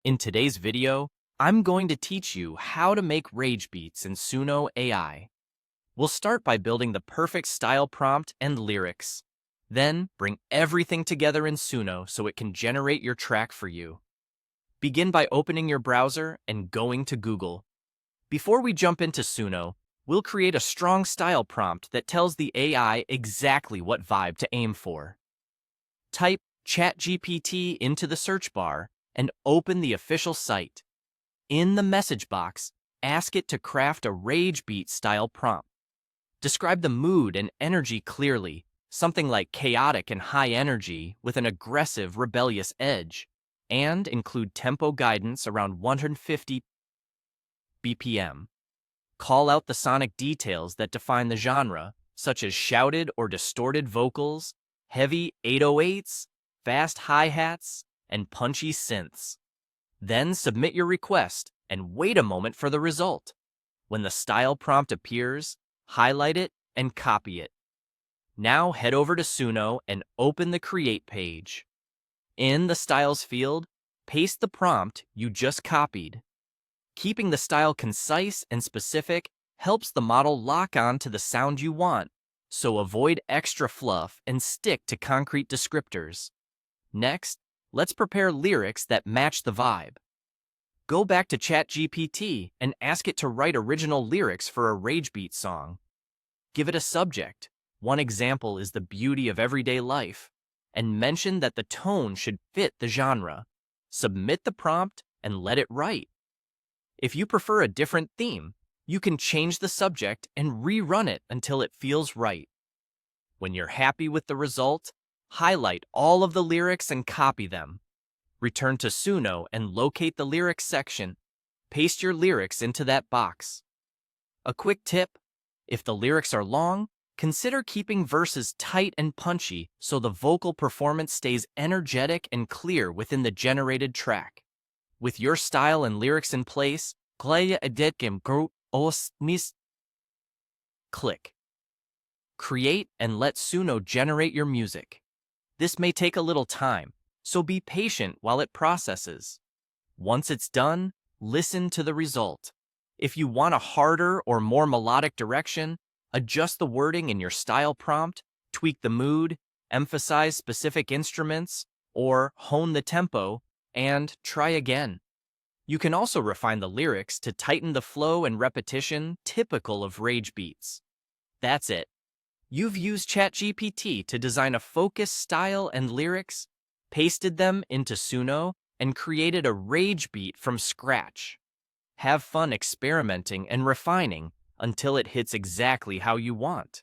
In today's video, I'm going to teach you how to make rage beats in Suno AI. We'll start by building the perfect style prompt and lyrics. Then, bring everything together in Suno so it can generate your track for you. Begin by opening your browser and going to Google. Before we jump into Suno, we'll create a strong style prompt that tells the AI exactly what vibe to aim for. Type ChatGPT into the search bar and open the official site. In the message box, ask it to craft a rage beat style prompt. Describe the mood and energy clearly, something like chaotic and high energy with an aggressive, rebellious edge, and include tempo guidance around 150 BPM. Call out the sonic details that define the genre, such as shouted or distorted vocals, heavy 808s, fast hi-hats, and punchy synths. Then submit your request and wait a moment for the result. When the style prompt appears, highlight it and copy it. Now head over to Suno and open the Create page. In the Styles field, paste the prompt you just copied. Keeping the style concise and specific helps the model lock on to the sound you want, so avoid extra fluff and stick to concrete descriptors. Next, let's prepare lyrics that match the vibe. Go back to ChatGPT and ask it to write original lyrics for a rage beat song. Give it a subject. One example is the beauty of everyday life, and mention that the tone should fit the genre. Submit the prompt and let it write. If you prefer a different theme, you can change the subject and rerun it until it feels right. When you're happy with the result, highlight all of the lyrics and copy them. Return to Suno and locate the lyrics section. Paste your lyrics into that box. A quick tip: if the lyrics are long, consider keeping verses tight and punchy so the vocal performance stays energetic and clear within the generated track. With your style and lyrics in place, click. Create and let Suno generate your music. This may take a little time, so be patient while it processes. Once it's done, listen to the result. If you want a harder or more melodic direction, adjust the wording in your style prompt, tweak the mood, emphasize specific instruments, or hone the tempo, and try again. You can also refine the lyrics to tighten the flow and repetition typical of rage beats. That's it. You've used ChatGPT to design a focused style and lyrics, pasted them into Suno, and created a rage beat from scratch. Have fun experimenting and refining until it hits exactly how you want.